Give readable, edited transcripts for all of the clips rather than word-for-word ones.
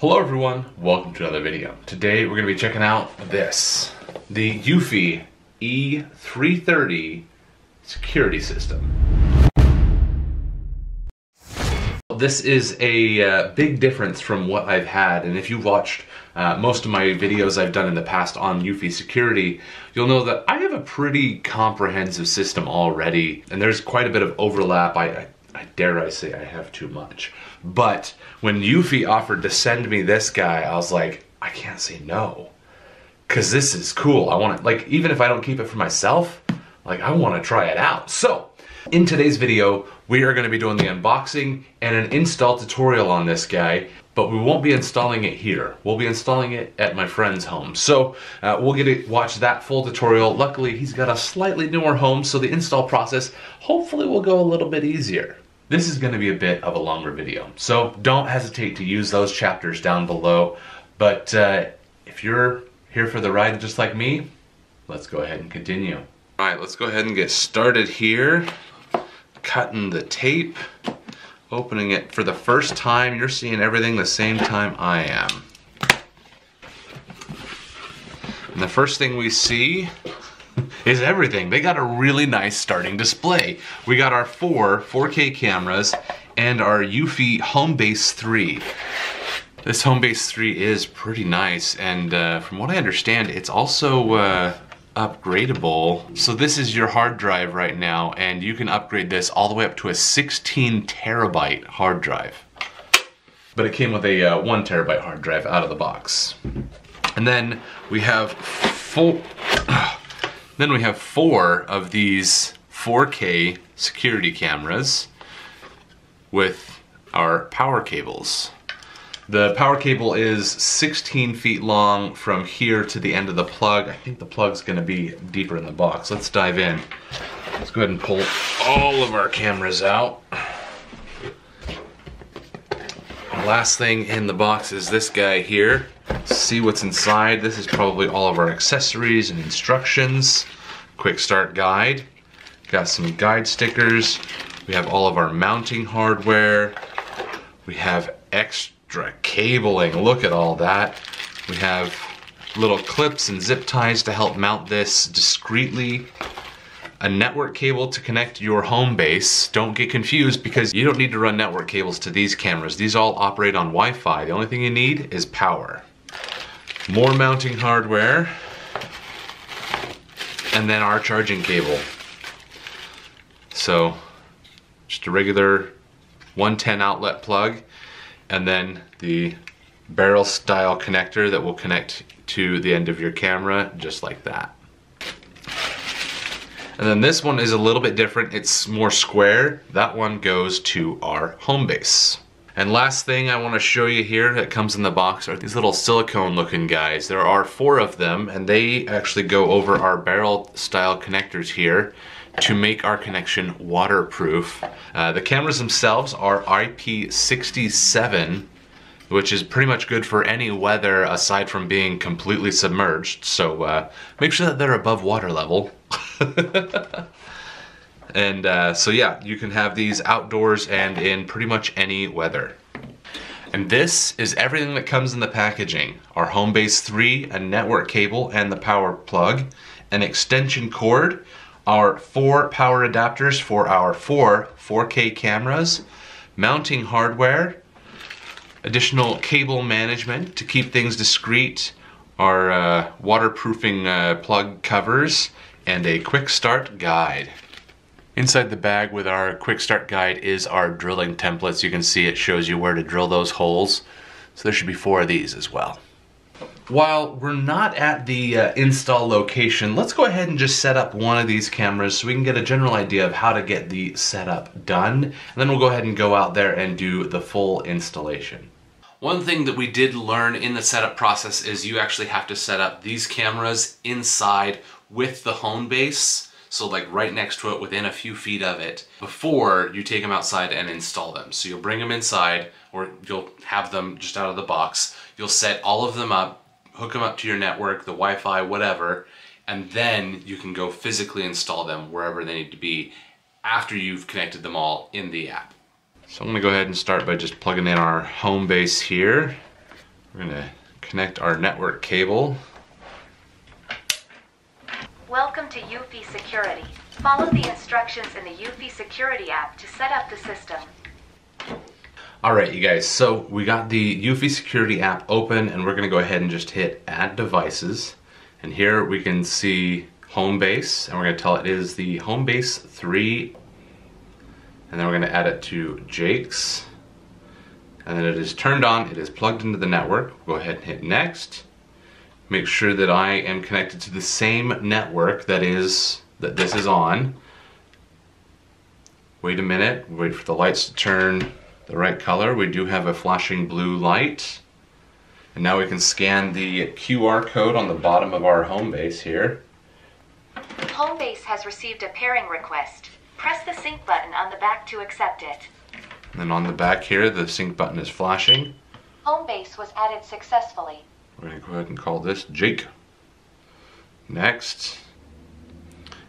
Hello everyone, welcome to another video. Today we're going to be checking out this, the Eufy E330 security system. This is a big difference from what I've had, and if you've watched most of my videos I've done in the past on Eufy security, you'll know that I have a pretty comprehensive system already, and there's quite a bit of overlap. I dare I say I have too much. But when Eufy offered to send me this guy, I was like, I can't say no. Cause this is cool. I want to, like, even if I don't keep it for myself, like, I want to try it out. So, in today's video, we are going to be doing the unboxing and an install tutorial on this guy, but we won't be installing it here. We'll be installing it at my friend's home. So we'll get to watch that full tutorial. Luckily, he's got a slightly newer home, so the install process hopefully will go a little bit easier. This is going to be a bit of a longer video, so don't hesitate to use those chapters down below. But if you're here for the ride just like me, let's go ahead and continue. All right, let's go ahead and get started here. Cutting the tape, opening it for the first time. You're seeing everything the same time I am. And the first thing we see is everything. They got a really nice starting display. We got our 4K cameras and our Eufy Homebase 3. This Homebase 3 is pretty nice, and from what I understand, it's also upgradable. So this is your hard drive right now, and you can upgrade this all the way up to a 16 terabyte hard drive. But it came with a 1 terabyte hard drive out of the box. And then we have four of these 4K security cameras with our power cables. The power cable is 16 feet long from here to the end of the plug. I think the plug's gonna be deeper in the box. Let's dive in. Let's go ahead and pull all of our cameras out. The last thing in the box is this guy here. Let's see what's inside. This is probably all of our accessories and instructions. Quick start guide. Got some guide stickers. We have all of our mounting hardware. We have extra cabling. Look at all that. We have little clips and zip ties to help mount this discreetly. A network cable to connect your home base. Don't get confused, because you don't need to run network cables to these cameras. These all operate on Wi-Fi. The only thing you need is power. More mounting hardware. And then our charging cable. So just a regular 110 outlet plug, and then the barrel style connector that will connect to the end of your camera, just like that. And then this one is a little bit different. It's more square. That one goes to our home base. And last thing I want to show you here that comes in the box are these little silicone looking guys. There are 4 of them, and they actually go over our barrel style connectors here to make our connection waterproof. The cameras themselves are IP67, which is pretty much good for any weather aside from being completely submerged. So make sure that they're above water level. And so yeah, you can have these outdoors and in pretty much any weather. And this is everything that comes in the packaging. Our Homebase 3, a network cable and the power plug, an extension cord, our 4 power adapters for our 4 4K cameras, mounting hardware, additional cable management to keep things discreet, our waterproofing plug covers, and a quick start guide. Inside the bag with our quick start guide is our drilling templates. You can see it shows you where to drill those holes. So there should be 4 of these as well. While we're not at the install location, let's go ahead and just set up one of these cameras so we can get a general idea of how to get the setup done. And then we'll go ahead and go out there and do the full installation. One thing that we did learn in the setup process is you actually have to set up these cameras inside with the home base. So like right next to it, within a few feet of it, before you take them outside and install them. So you'll bring them inside, or you'll have them just out of the box. You'll set all of them up, hook them up to your network, the Wi-Fi, whatever, and then you can go physically install them wherever they need to be after you've connected them all in the app. So I'm gonna go ahead and start by just plugging in our home base here. We're gonna connect our network cable. Welcome to Eufy Security. Follow the instructions in the Eufy Security app to set up the system. Alright you guys, so we got the Eufy Security app open and we're going to go ahead and just hit Add Devices. And here we can see Home Base, and we're going to tell it is the Home Base 3. And then we're going to add it to Jake's. And then it is turned on, it is plugged into the network. We'll go ahead and hit Next. Make sure that I am connected to the same network that this is on. Wait a minute, wait for the lights to turn the right color. We do have a flashing blue light. And now we can scan the QR code on the bottom of our home base here. Home base has received a pairing request. Press the sync button on the back to accept it. And then on the back here, the sync button is flashing. Home base was added successfully. We're going to go ahead and call this Jake. Next.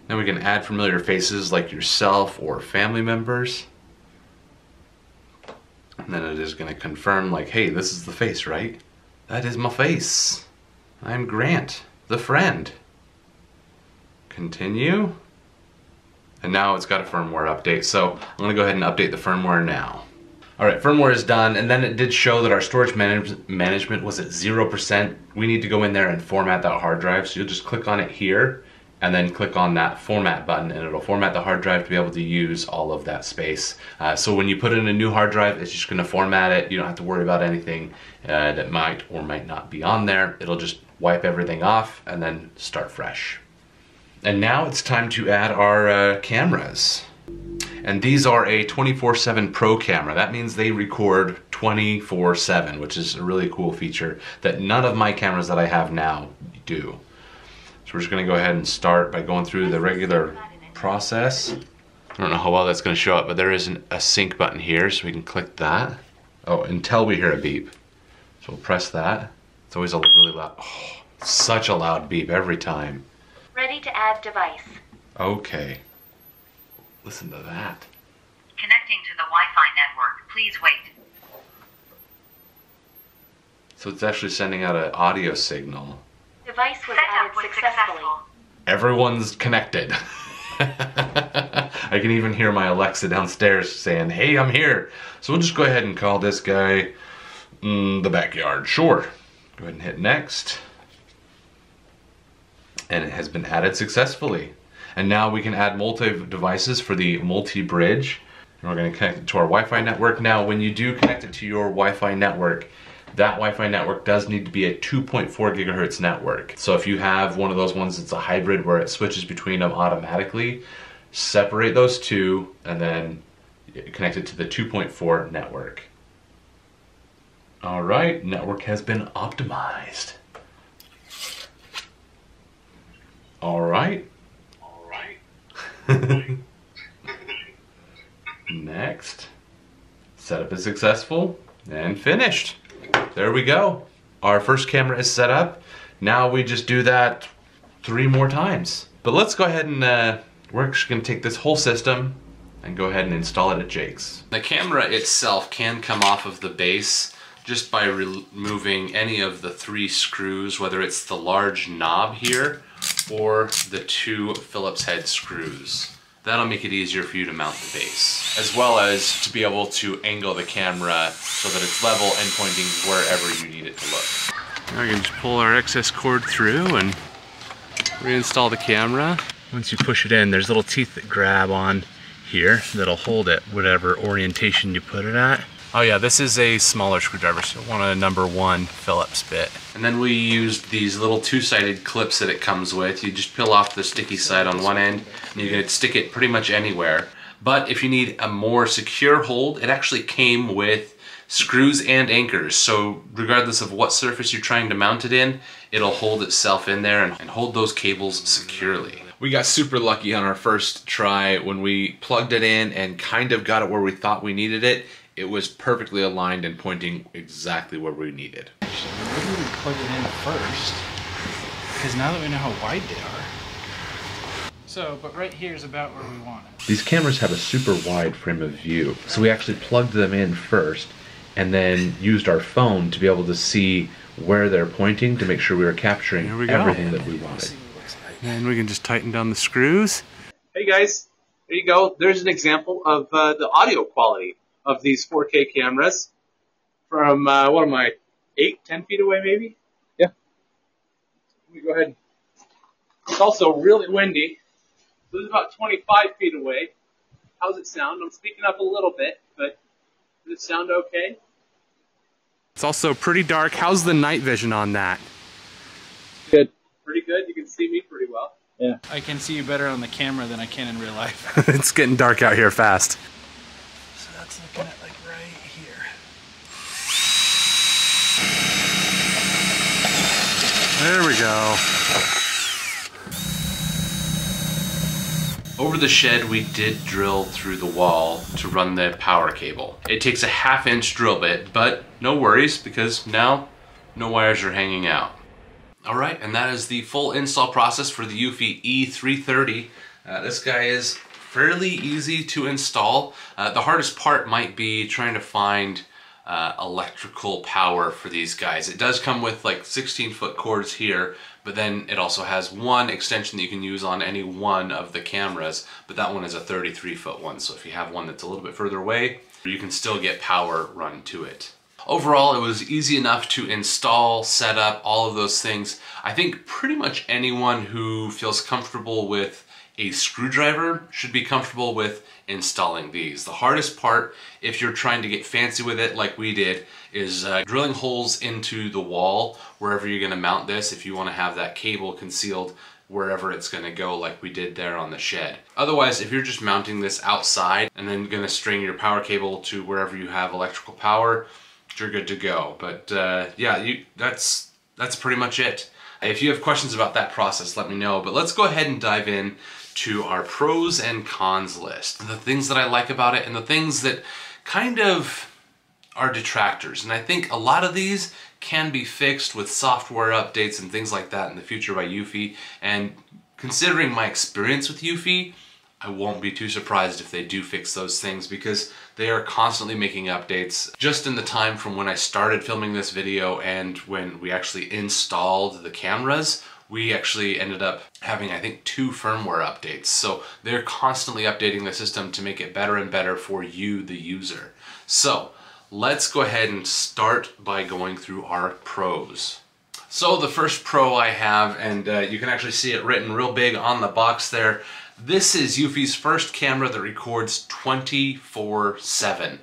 Then we can add familiar faces like yourself or family members. And then it is going to confirm like, hey, this is the face, right? That is my face. I'm Grant, the friend. Continue. And now it's got a firmware update, so I'm going to go ahead and update the firmware now. Alright, firmware is done, and then it did show that our storage management was at 0%. We need to go in there and format that hard drive, so you'll just click on it here, and then click on that format button, and it'll format the hard drive to be able to use all of that space. So when you put in a new hard drive, it's just going to format it. You don't have to worry about anything that might or might not be on there. It'll just wipe everything off and then start fresh. And now it's time to add our cameras. And these are a 24/7 Pro camera. That means they record 24/7, which is a really cool feature that none of my cameras that I have now do. So we're just going to go ahead and start by going through the regular process. I don't know how well that's going to show up, but there is a sync button here, so we can click that. Oh, until we hear a beep. So we'll press that. It's always a really loud, oh, such a loud beep every time. Ready to add device. Okay. Listen to that. Connecting to the Wi-Fi network. Please wait. So it's actually sending out an audio signal. Device was added successfully. Everyone's connected. I can even hear my Alexa downstairs saying, hey, I'm here. So we'll just go ahead and call this guy the backyard. Sure. Go ahead and hit next. And it has been added successfully. And now we can add multi-devices for the multi-bridge. And we're going to connect it to our Wi-Fi network. Now, when you do connect it to your Wi-Fi network, that Wi-Fi network does need to be a 2.4 gigahertz network. So if you have one of those ones that's a hybrid where it switches between them automatically, separate those two and then connect it to the 2.4 network. All right, network has been optimized. All right. Next. Setup is successful and finished. There we go. Our first camera is set up. Now we just do that 3 more times. But let's go ahead and we're actually going to take this whole system and go ahead and install it at Jake's. The camera itself can come off of the base just by removing any of the 3 screws, whether it's the large knob here or the 2 Phillips head screws. That'll make it easier for you to mount the base, as well as to be able to angle the camera so that it's level and pointing wherever you need it to look. Now we can just pull our excess cord through and reinstall the camera. Once you push it in, there's little teeth that grab on here that'll hold it whatever orientation you put it at. Oh yeah, this is a smaller screwdriver, so you want a number 1 Phillips bit. And then we used these little 2-sided clips that it comes with. You just peel off the sticky side on one end, and you can stick it pretty much anywhere. But if you need a more secure hold, it actually came with screws and anchors. So regardless of what surface you're trying to mount it in, it'll hold itself in there and hold those cables securely. We got super lucky on our first try when we plugged it in and kind of got it where we thought we needed it. It was perfectly aligned and pointing exactly where we needed. Maybe we plug it in first, because now that we know how wide they are. So, but right here is about where we want it. These cameras have a super wide frame of view, so we actually plugged them in first, and then used our phone to be able to see where they're pointing to make sure we were capturing everything that we wanted. And we can just tighten down the screws. Hey guys, there you go. There's an example of the audio quality of these 4K cameras from, what am I, 10 feet away maybe? Yeah. Let me go ahead. It's also really windy. This is about 25 feet away. How's it sound? I'm speaking up a little bit, but does it sound okay? It's also pretty dark. How's the night vision on that? Good. Pretty good. You can see me pretty well. Yeah. I can see you better on the camera than I can in real life. It's getting dark out here fast. So that's looking at like right here. There we go. Over the shed, we did drill through the wall to run the power cable. It takes a 1/2-inch drill bit, but no worries because now no wires are hanging out. All right, and that is the full install process for the Eufy E330. This guy is fairly easy to install. The hardest part might be trying to find electrical power for these guys. It does come with like 16-foot cords here, but then it also has one extension that you can use on any one of the cameras, but that one is a 33-foot one, so if you have one that's a little bit further away, you can still get power run to it. Overall, it was easy enough to install, set up, all of those things. I think pretty much anyone who feels comfortable with a screwdriver should be comfortable with installing these. The hardest part, if you're trying to get fancy with it like we did, is drilling holes into the wall wherever you're going to mount this if you want to have that cable concealed wherever it's going to go like we did there on the shed. Otherwise, if you're just mounting this outside and then going to string your power cable to wherever you have electrical power, you're good to go. But yeah, that's pretty much it. If you have questions about that process, let me know. But let's go ahead and dive in to our pros and cons list. The things that I like about it and the things that kind of are detractors. And I think a lot of these can be fixed with software updates and things like that in the future by Eufy. And considering my experience with Eufy, I won't be too surprised if they do fix those things because they are constantly making updates. Just in the time from when I started filming this video and when we actually installed the cameras, we actually ended up having, I think, 2 firmware updates. So they're constantly updating the system to make it better and better for you, the user. So let's go ahead and start by going through our pros. So the first pro I have, and you can actually see it written real big on the box there, this is Eufy's first camera that records 24/7.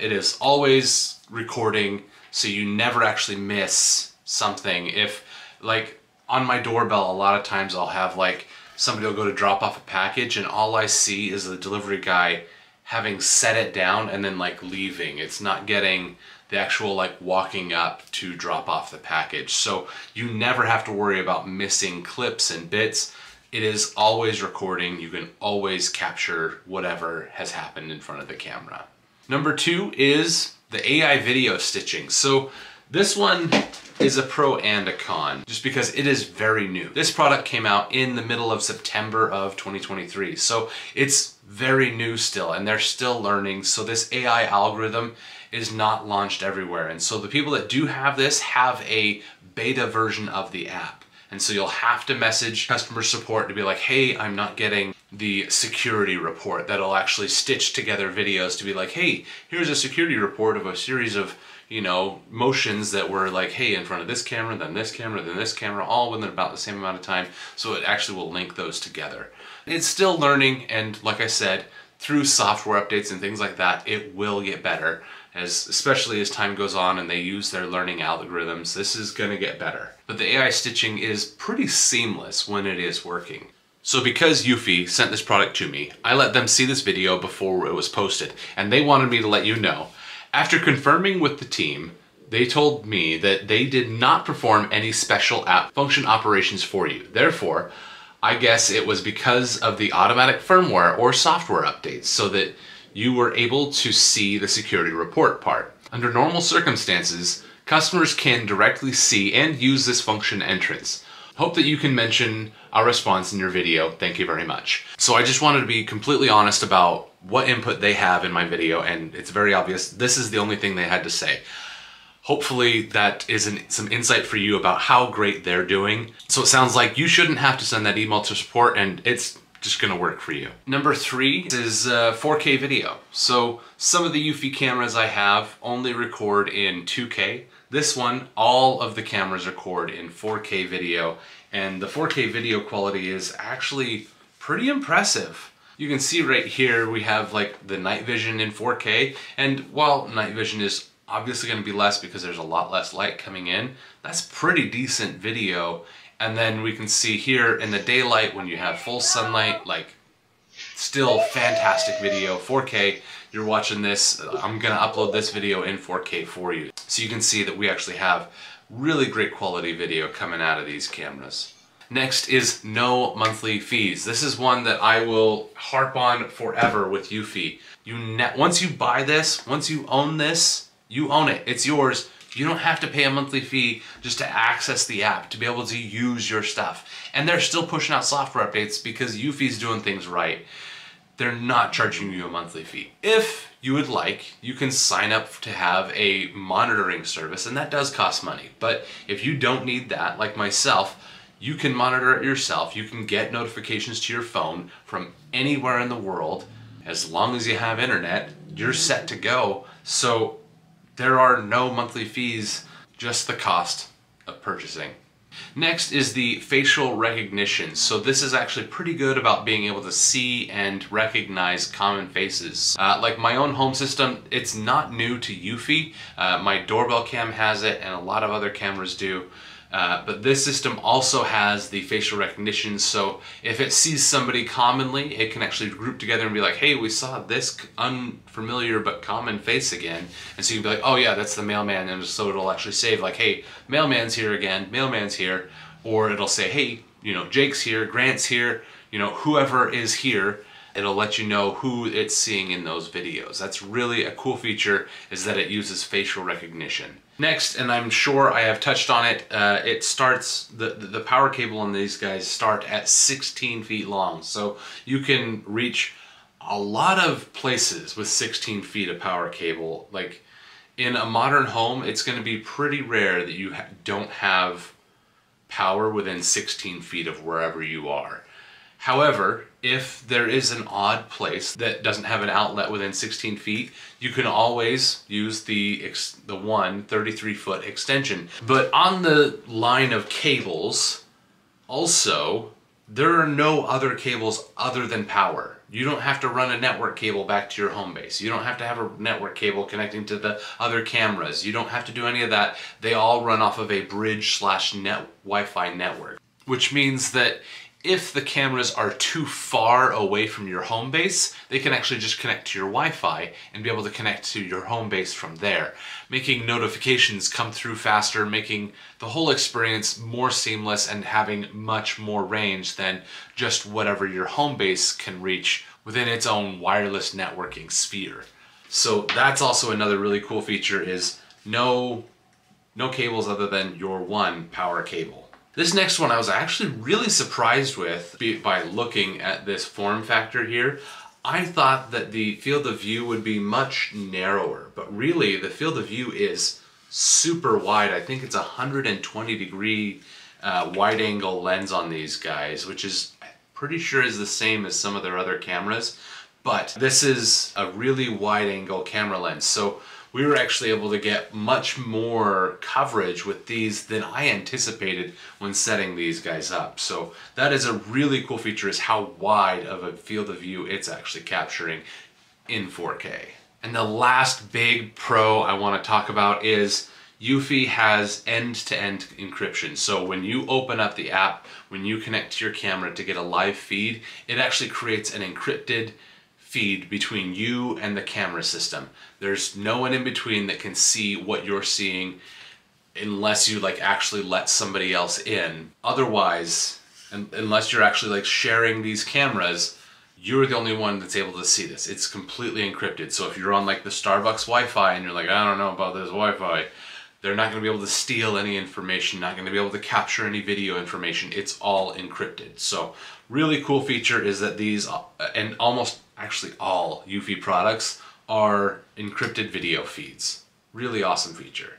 It is always recording, so you never actually miss something. If, like, on my doorbell, a lot of times I'll have, like, somebody will go to drop off a package and all I see is the delivery guy having set it down and then, like, leaving. It's not getting the actual, like, walking up to drop off the package. So you never have to worry about missing clips and bits. It is always recording. You can always capture whatever has happened in front of the camera. Number 2 is the AI video stitching. So this one is a pro and a con, just because it is very new. This product came out in the middle of September of 2023. So it's very new still, and they're still learning. So this AI algorithm is not launched everywhere. And so the people that do have this have a beta version of the app. And so you'll have to message customer support to be like, hey, I'm not getting the security report that'll actually stitch together videos to be like, hey, here's a security report of a series of, you know, motions that were like, hey, in front of this camera, then this camera, then this camera, all within about the same amount of time. So it actually will link those together. It's still learning, and like I said, through software updates and things like that, it will get better. Especially as time goes on and they use their learning algorithms, this is going to get better. But the AI stitching is pretty seamless when it is working. So because Eufy sent this product to me, I let them see this video before it was posted, and they wanted me to let you know. After confirming with the team, they told me that they did not perform any special app function operations for you. Therefore, I guess it was because of the automatic firmware or software updates, so that you were able to see the security report part. Under normal circumstances, customers can directly see and use this function entrance. Hope that you can mention our response in your video. Thank you very much. So I just wanted to be completely honest about what input they have in my video, and it's very obvious this is the only thing they had to say. Hopefully that is some insight for you about how great they're doing. So it sounds like you shouldn't have to send that email to support, and it's just gonna work for you. Number 3 is 4K video. So some of the Eufy cameras I have only record in 2K. This one, all of the cameras record in 4K video, and the 4K video quality is actually pretty impressive. You can see right here we have like the night vision in 4K, and while night vision is obviously going to be less because there's a lot less light coming in, that's pretty decent video. And then we can see here in the daylight when you have full sunlight, like still fantastic video, 4K. You're watching this, I'm gonna upload this video in 4K for you. So you can see that we actually have really great quality video coming out of these cameras. Next is no monthly fees. This is one that I will harp on forever with Eufy. Once you buy this, once you own this, you own it, it's yours. You don't have to pay a monthly fee just to access the app, to be able to use your stuff. And they're still pushing out software updates because Eufy's doing things right. They're not charging you a monthly fee. If you would like, you can sign up to have a monitoring service, and that does cost money. But if you don't need that, like myself, you can monitor it yourself. You can get notifications to your phone from anywhere in the world. As long as you have internet, you're set to go. So there are no monthly fees, just the cost of purchasing. Next is the facial recognition. So this is actually pretty good about being able to see and recognize common faces. Like my own home system, it's not new to Eufy. My doorbell cam has it, and a lot of other cameras do. But this system also has the facial recognition, so if it sees somebody commonly, it can actually group together and be like, hey, we saw this unfamiliar but common face again. And so you can be like, oh yeah, that's the mailman, and so it'll actually save like, hey, mailman's here again, mailman's here. Or it'll say, hey, you know, Jake's here, Grant's here, you know, whoever is here. It'll let you know who it's seeing in those videos. That's really a cool feature, is that it uses facial recognition. Next, and I'm sure I have touched on it, it starts, the power cable on these guys start at 16 feet long. So you can reach a lot of places with 16 feet of power cable. Like in a modern home, it's gonna be pretty rare that you don't have power within 16 feet of wherever you are. However, if there is an odd place that doesn't have an outlet within 16 feet, you can always use the 33-foot extension. But on the line of cables, also, there are no other cables other than power. You don't have to run a network cable back to your home base. You don't have to have a network cable connecting to the other cameras. You don't have to do any of that. They all run off of a bridge/net Wi-Fi network, which means that if the cameras are too far away from your home base, they can actually just connect to your Wi-Fi and be able to connect to your home base from there, making notifications come through faster, making the whole experience more seamless and having much more range than just whatever your home base can reach within its own wireless networking sphere. So that's also another really cool feature, is no cables other than your one power cable. This next one I was actually really surprised with by looking at this form factor here. I thought that the field of view would be much narrower, but really the field of view is super wide. I think it's a 120-degree wide angle lens on these guys, which is pretty sure is the same as some of their other cameras, but this is a really wide angle camera lens. So we were actually able to get much more coverage with these than I anticipated when setting these guys up. So that is a really cool feature, is how wide of a field of view it's actually capturing in 4K. And the last big pro I want to talk about is Eufy has end-to-end encryption. So when you open up the app, when you connect to your camera to get a live feed, it actually creates an encrypted feed between you and the camera system. There's no one in between that can see what you're seeing unless you like actually let somebody else in. Otherwise, unless you're actually like sharing these cameras, you're the only one that's able to see this. It's completely encrypted. So if you're on like the Starbucks Wi-Fi and you're like, I don't know about this Wi-Fi, they're not going to be able to steal any information, not going to be able to capture any video information. It's all encrypted. So really cool feature is that these, and almost actually all Eufy products are encrypted video feeds. Really awesome feature.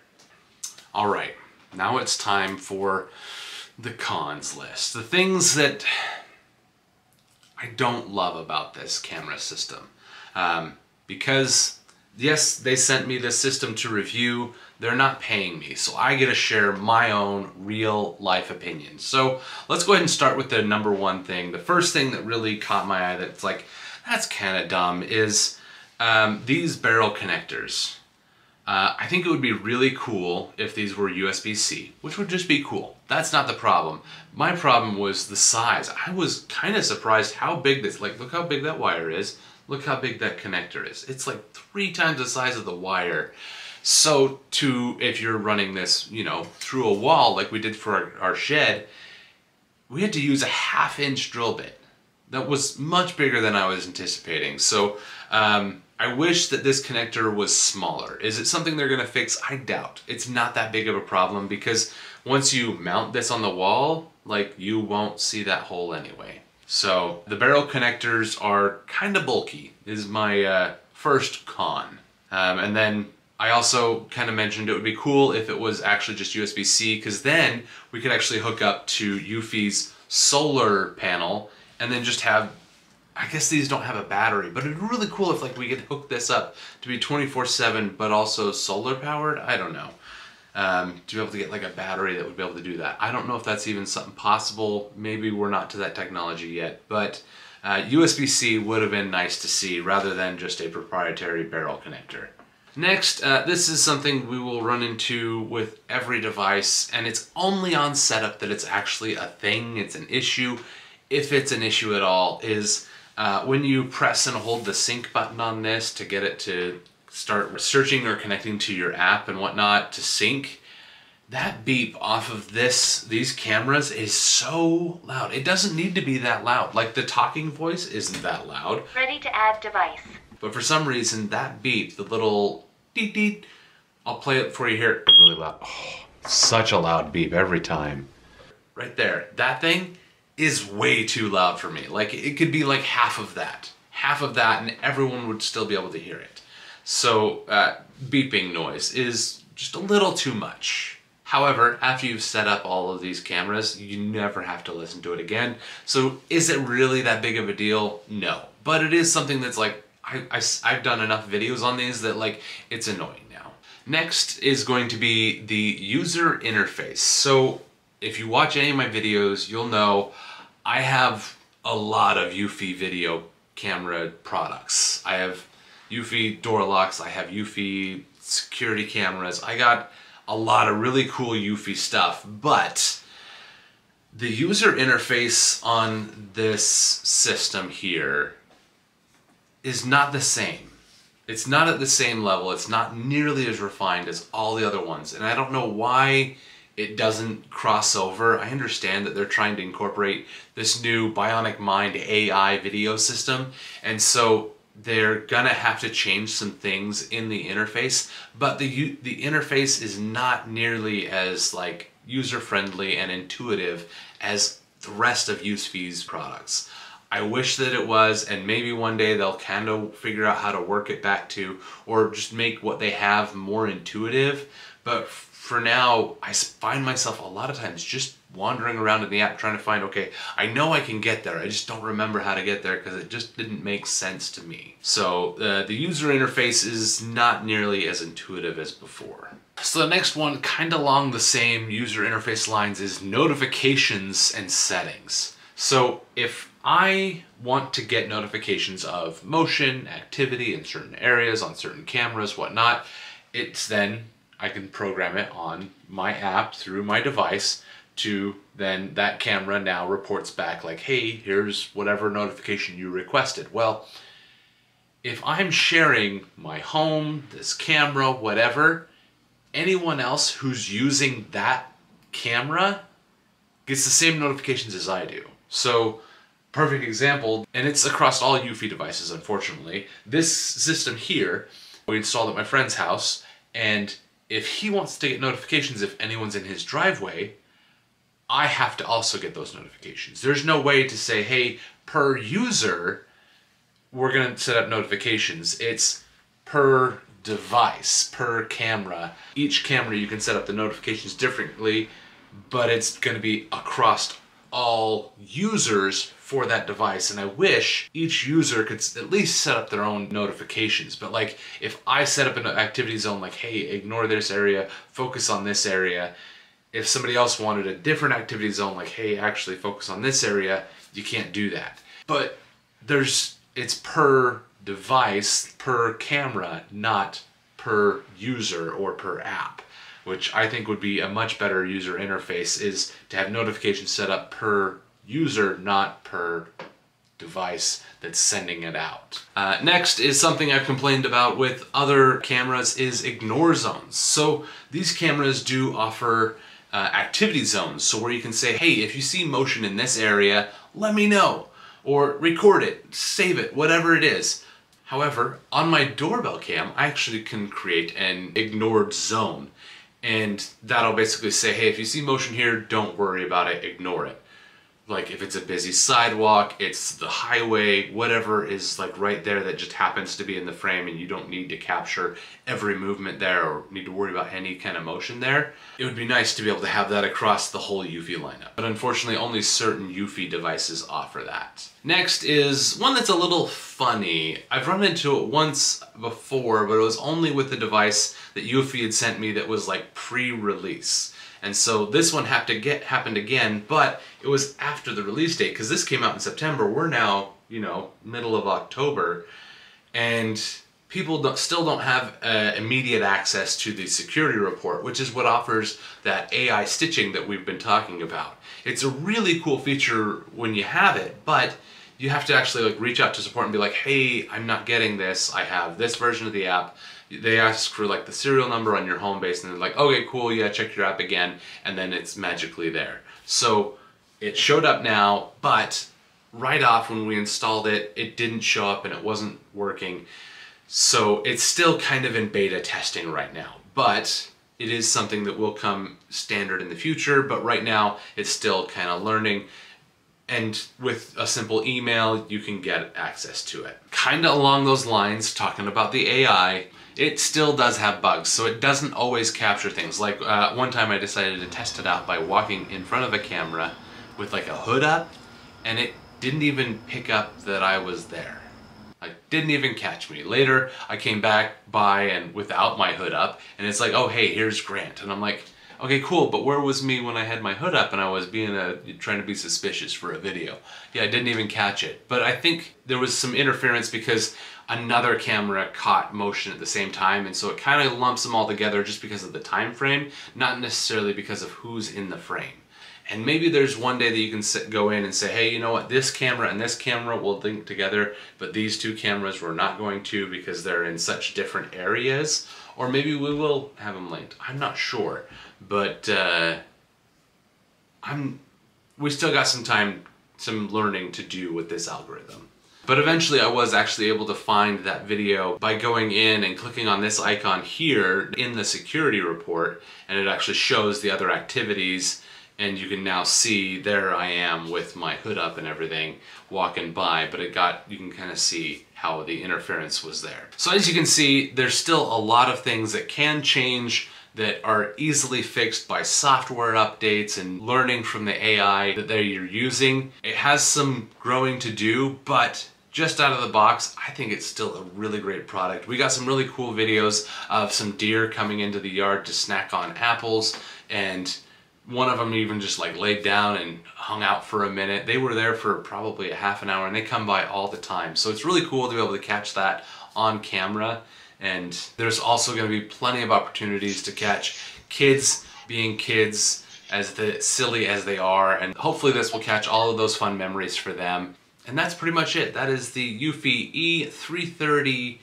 All right, now it's time for the cons list. The things that I don't love about this camera system. Because yes, they sent me this system to review, they're not paying me, so I get to share my own real life opinions. So let's go ahead and start with the number one thing. The first thing that really caught my eye that's like, that's kind of dumb, is these barrel connectors. I think it would be really cool if these were USB-C, which would just be cool. That's not the problem. My problem was the size. I was kind of surprised how big this, like, look how big that wire is. Look how big that connector is. It's like 3 times the size of the wire. So if you're running this, you know, through a wall like we did for our shed, we had to use a 1/2-inch drill bit. That was much bigger than I was anticipating. So I wish that this connector was smaller. Is it something they're gonna fix? I doubt. It's not that big of a problem because once you mount this on the wall, like, you won't see that hole anyway. So the barrel connectors are kind of bulky, is my first con. And then I also kind of mentioned it would be cool if it was actually just USB-C, because then we could actually hook up to Eufy's solar panel and then just have, I guess these don't have a battery, but it'd be really cool if, like, we could hook this up to be 24/7 but also solar powered. I don't know. To be able to get like a battery that would be able to do that. I don't know if that's even something possible. Maybe we're not to that technology yet, but USB-C would have been nice to see rather than just a proprietary barrel connector. Next, this is something we will run into with every device, and it's only on setup that it's actually a thing, it's an issue. If it's an issue at all, is when you press and hold the sync button on this to get it to start searching or connecting to your app and whatnot to sync, that beep off of these cameras is so loud. It doesn't need to be that loud. Like, the talking voice isn't that loud. Ready to add device. But for some reason, that beep, the little deet deet, I'll play it for you here. Really loud. Oh, such a loud beep every time. Right there. That thing is way too loud for me. Like, it could be like half of that, and everyone would still be able to hear it. So beeping noise is just a little too much. However, after you've set up all of these cameras, you never have to listen to it again. So is it really that big of a deal? No. But it is something that's like, I've done enough videos on these that, like, it's annoying now. Next is going to be the user interface. So if you watch any of my videos, you'll know I have a lot of Eufy video camera products. I have Eufy door locks, I have Eufy security cameras. I got a lot of really cool Eufy stuff, but the user interface on this system here is not the same. It's not at the same level. It's not nearly as refined as all the other ones, and I don't know why it doesn't cross over. I understand that they're trying to incorporate this new BionicMind A.I video system, and so they're gonna have to change some things in the interface, but the interface is not nearly as, like, user-friendly and intuitive as the rest of Eufy's products. I wish that it was, and maybe one day they'll kind of figure out how to work it back to, or just make what they have more intuitive. But for now, I find myself a lot of times just wandering around in the app trying to find, okay, I know I can get there, I just don't remember how to get there because it just didn't make sense to me. So the user interface is not nearly as intuitive as before. So the next one, kind of along the same user interface lines, is notifications and settings. So if I want to get notifications of motion, activity in certain areas, on certain cameras, whatnot, it's then, I can program it on my app through my device to then that camera now reports back like, hey, here's whatever notification you requested. Well, if I'm sharing my home, this camera, whatever, anyone else who's using that camera gets the same notifications as I do. So, perfect example, and it's across all Eufy devices, unfortunately. This system here, we installed at my friend's house, and if he wants to get notifications if anyone's in his driveway, I have to also get those notifications. There's no way to say, hey, per user, we're going to set up notifications. It's per device, per camera. Each camera you can set up the notifications differently, but it's going to be across all users for that device. And I wish each user could at least set up their own notifications. But like if I set up an activity zone like, hey, ignore this area, focus on this area. If somebody else wanted a different activity zone like, hey, actually focus on this area, you can't do that. But it's per device, per camera, not per user or per app, which I think would be a much better user interface, is to have notifications set up per user, not per device that's sending it out. Next is something I've complained about with other cameras is ignore zones. So these cameras do offer activity zones, so where you can say, hey, if you see motion in this area, let me know, or record it, save it, whatever it is. However, on my doorbell cam, I actually can create an ignored zone, and that'll basically say, hey, if you see motion here, don't worry about it, ignore it. Like if it's a busy sidewalk, it's the highway, whatever is like right there that just happens to be in the frame and you don't need to capture every movement there or need to worry about any kind of motion there. It would be nice to be able to have that across the whole Eufy lineup. But unfortunately, only certain Eufy devices offer that. Next is one that's a little funny. I've run into it once before, but it was only with the device that Eufy had sent me that was like pre-release. And so this one happened again, but it was after the release date, because this came out in September. We're now, you know, middle of October, and people still don't have immediate access to the security report, which is what offers that AI stitching that we've been talking about. It's a really cool feature when you have it, but you have to actually like reach out to support and be like, hey, I'm not getting this. I have this version of the app. They ask for like the serial number on your home base and they're like, okay, cool, yeah, check your app again, and then it's magically there. So it showed up now, but right off when we installed it, it didn't show up and it wasn't working. So it's still kind of in beta testing right now, but it is something that will come standard in the future, but right now it's still kind of learning. And with a simple email, you can get access to it. Kind of along those lines, talking about the AI, it still does have bugs, so it doesn't always capture things. Like one time I decided to test it out by walking in front of a camera with like a hood up, and it didn't even pick up that I was there. Like, didn't even catch me. Later, I came back by and without my hood up, and it's like, oh hey, here's Grant. And I'm like, okay, cool, but where was me when I had my hood up and I was trying to be suspicious for a video? Yeah, I didn't even catch it. But I think there was some interference because another camera caught motion at the same time, and so it kind of lumps them all together just because of the time frame, not necessarily because of who's in the frame. And maybe there's one day that you can go in and say, hey, you know what, this camera and this camera will link together, but these two cameras we're not going to because they're in such different areas. Or maybe we will have them linked. I'm not sure. But we still got some learning to do with this algorithm. But eventually I was actually able to find that video by going in and clicking on this icon here in the security report, and it actually shows the other activities, and you can now see there I am with my hood up and everything walking by, but you can kind of see how the interference was there. So as you can see, there's still a lot of things that can change that are easily fixed by software updates and learning from the AI that you're using. It has some growing to do, but just out of the box, I think it's still a really great product. We got some really cool videos of some deer coming into the yard to snack on apples, and one of them even just like laid down and hung out for a minute. They were there for probably a half an hour, and they come by all the time. So it's really cool to be able to catch that on camera. And there's also going to be plenty of opportunities to catch kids being kids, as silly as they are, and hopefully this will catch all of those fun memories for them. And that's pretty much it. That is the Eufy E330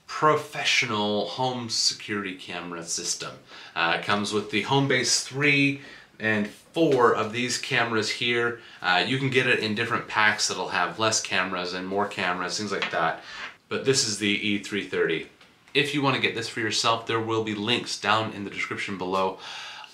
professional home security camera system. It comes with the Homebase 3 and 4 of these cameras here. You can get it in different packs that'll have less cameras and more cameras, things like that. But this is the E330. If you want to get this for yourself, there will be links down in the description below.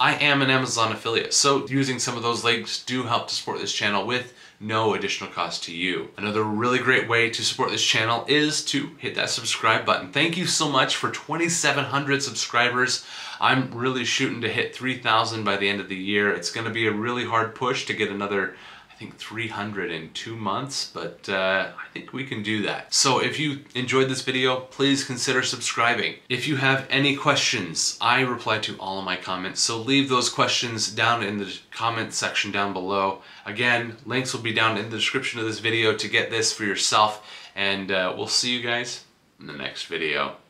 I am an Amazon affiliate, so using some of those links do help to support this channel with no additional cost to you. Another really great way to support this channel is to hit that subscribe button. Thank you so much for 2,700 subscribers. I'm really shooting to hit 3,000 by the end of the year. It's going to be a really hard push to get another, I think, 300 in 2 months, but I think we can do that. So if you enjoyed this video, please consider subscribing. If you have any questions, I reply to all of my comments, so leave those questions down in the comment section down below. Again, links will be down in the description of this video to get this for yourself, and we'll see you guys in the next video.